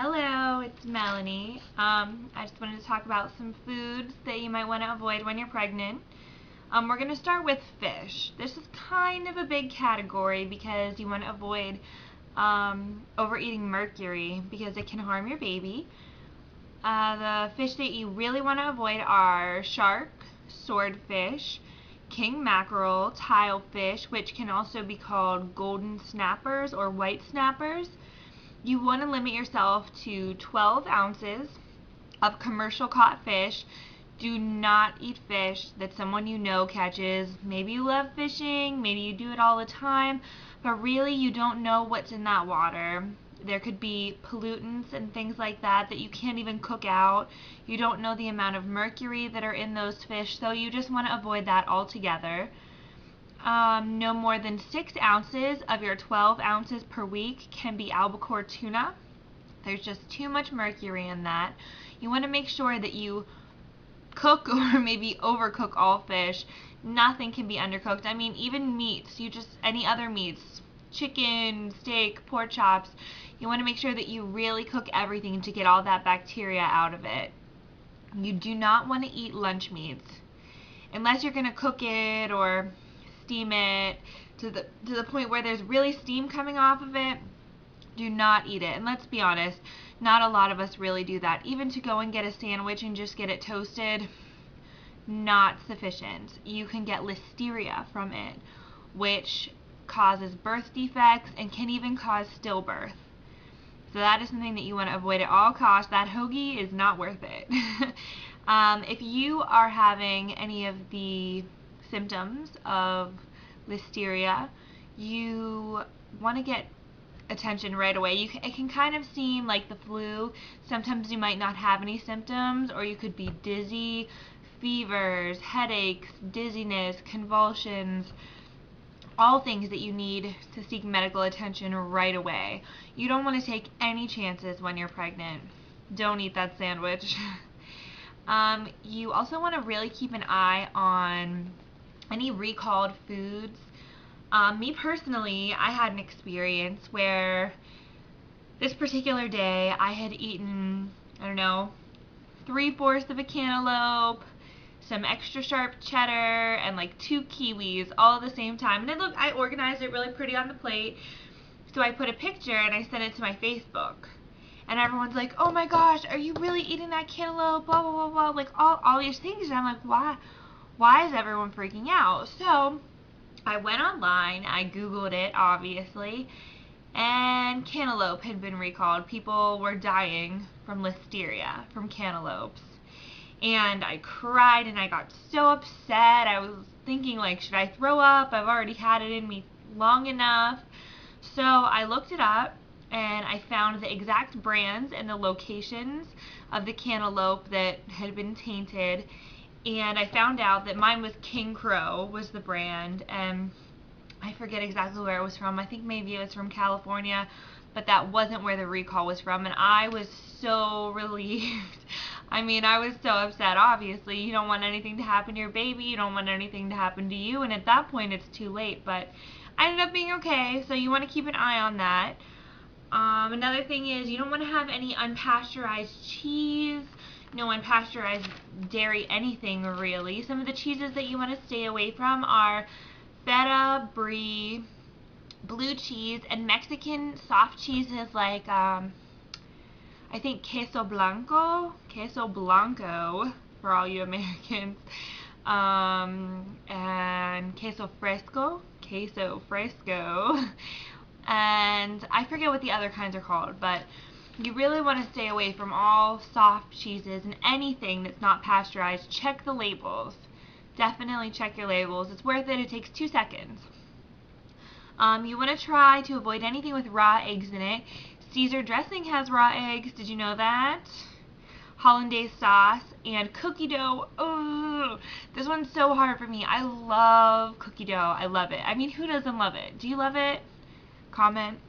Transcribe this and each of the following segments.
Hello, it's Melanie. I just wanted to talk about some foods that you might want to avoid when you're pregnant. We're going to start with fish. This is kind of a big category because you want to avoid overeating mercury because it can harm your baby. The fish that you really want to avoid are shark, swordfish, king mackerel, tilefish, which can also be called golden snappers or white snappers. You want to limit yourself to 12 ounces of commercial caught fish. Do not eat fish that someone you know catches. Maybe you love fishing, maybe you do it all the time, but really you don't know what's in that water. There could be pollutants and things like that that you can't even cook out. You don't know the amount of mercury that are in those fish, so you just want to avoid that altogether. No more than 6 ounces of your 12 ounces per week can be albacore tuna. There's just too much mercury in that. You want to make sure that you cook or maybe overcook all fish. Nothing can be undercooked. I mean, even meats, any other meats, chicken, steak, pork chops, you want to make sure that you really cook everything to get all that bacteria out of it. You do not want to eat lunch meats unless you're going to cook it or steam it to the point where there's really steam coming off of it. Do not eat it. And let's be honest, not a lot of us really do that. Even to go and get a sandwich and just get it toasted, not sufficient. You can get listeria from it, which causes birth defects and can even cause stillbirth. So that is something that you want to avoid at all costs. That hoagie is not worth it. If you are having any of the symptoms of listeria, you want to get attention right away. It can kind of seem like the flu. Sometimes you might not have any symptoms, or you could be dizzy, fevers, headaches, dizziness, convulsions, all things that you need to seek medical attention right away. You don't want to take any chances when you're pregnant. Don't eat that sandwich. You also want to really keep an eye on any recalled foods. Me personally, I had an experience where this particular day I had eaten, 3/4 of a cantaloupe, some extra sharp cheddar, and like 2 kiwis all at the same time. And I organized it really pretty on the plate. So I put a picture and I sent it to my Facebook. And everyone's like, oh my gosh, are you really eating that cantaloupe? Blah, blah, blah, blah. Like all these things. And I'm like, why is everyone freaking out? So I went online, I Googled it, obviously, and cantaloupe had been recalled. People were dying from listeria, from cantaloupes. And I cried and I got so upset. I was thinking, like, should I throw up? I've already had it in me long enough. So I looked it up and I found the exact brands and the locations of the cantaloupe that had been tainted. And I found out that mine was King Crow was the brand, and I forget exactly where it was from. I think maybe it was from California, but that wasn't where the recall was from, and I was so relieved. I mean, I was so upset. Obviously, you don't want anything to happen to your baby, you don't want anything to happen to you, and at that point it's too late, but I ended up being okay, so you want to keep an eye on that. Another thing is you don't want to have any unpasteurized cheese, no unpasteurized dairy, anything really. Some of the cheeses that you want to stay away from are Feta, Brie, blue cheese, and Mexican soft cheeses like I think queso blanco for all you Americans, and queso fresco, and I forget what the other kinds are called, but you really want to stay away from all soft cheeses and anything that's not pasteurized. Check the labels. Definitely check your labels. It's worth it. It takes 2 seconds. You want to try to avoid anything with raw eggs in it. Cesar dressing has raw eggs. Did you know that? Hollandaise sauce and cookie dough. Oh, this one's so hard for me. I love cookie dough. I love it. I mean, who doesn't love it? Do you love it? Comment.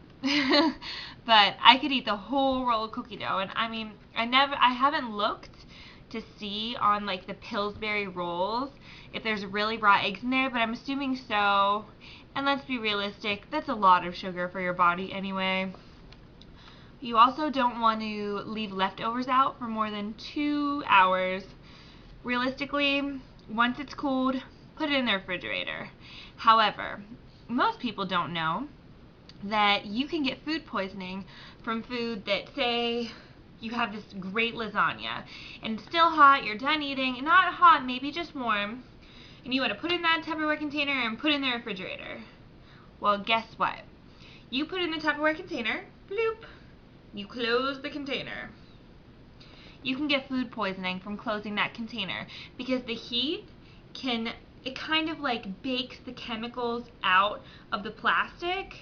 But I could eat the whole roll of cookie dough, and I mean, I haven't looked to see on like the Pillsbury rolls if there's really raw eggs in there, but I'm assuming so. And let's be realistic, that's a lot of sugar for your body anyway. You also don't want to leave leftovers out for more than 2 hours. Realistically, once it's cooled, put it in the refrigerator. However, most people don't know that you can get food poisoning from food that, say, you have this great lasagna and it's still hot, you're done eating, not hot, maybe just warm, and you want to put it in that Tupperware container and put it in the refrigerator. Well, guess what? You put it in the Tupperware container, bloop, you close the container. You can get food poisoning from closing that container because the heat it kind of like bakes the chemicals out of the plastic,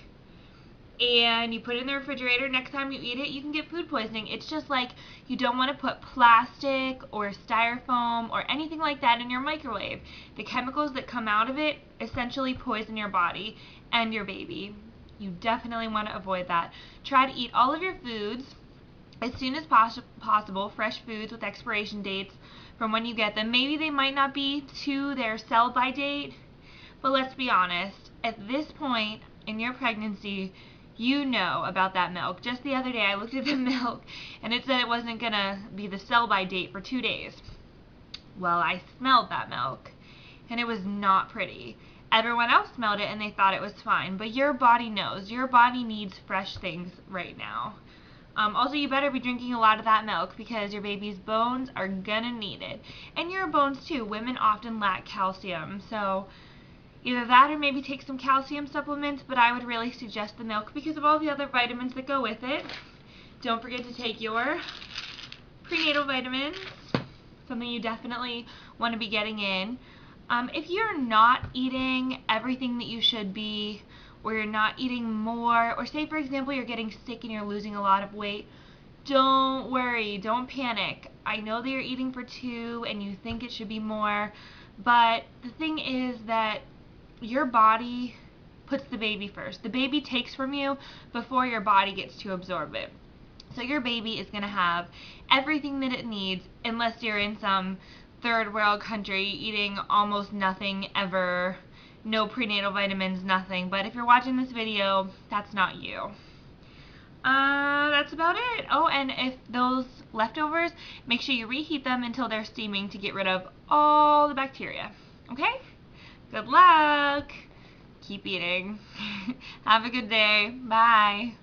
and you put it in the refrigerator. Next time you eat it, you can get food poisoning. It's just like you don't want to put plastic or styrofoam or anything like that in your microwave. The chemicals that come out of it essentially poison your body and your baby. You definitely want to avoid that. Try to eat all of your foods as soon as possible, fresh foods with expiration dates from when you get them. Maybe they might not be to their sell-by date, but let's be honest, at this point in your pregnancy, you know about that milk. Just the other day I looked at the milk and it said it wasn't going to be the sell-by date for 2 days. Well, I smelled that milk and it was not pretty. Everyone else smelled it and they thought it was fine, but your body knows. Your body needs fresh things right now. Also, you better be drinking a lot of that milk because your baby's bones are gonna need it. And your bones too. Women often lack calcium, so either that or maybe take some calcium supplements, but I would really suggest the milk because of all the other vitamins that go with it. Don't forget to take your prenatal vitamins, something you definitely want to be getting in. If you're not eating everything that you should be, or you're not eating more, or say for example you're getting sick and you're losing a lot of weight, don't worry, don't panic. I know that you're eating for 2 and you think it should be more, but the thing is that your body puts the baby first. The baby takes from you before your body gets to absorb it. So your baby is going to have everything that it needs, unless you're in some third world country eating almost nothing ever, no prenatal vitamins, nothing. But if you're watching this video, that's not you. That's about it. Oh, and if those leftovers, make sure you reheat them until they're steaming to get rid of all the bacteria. Okay? Good luck. Keep eating. Have a good day. Bye.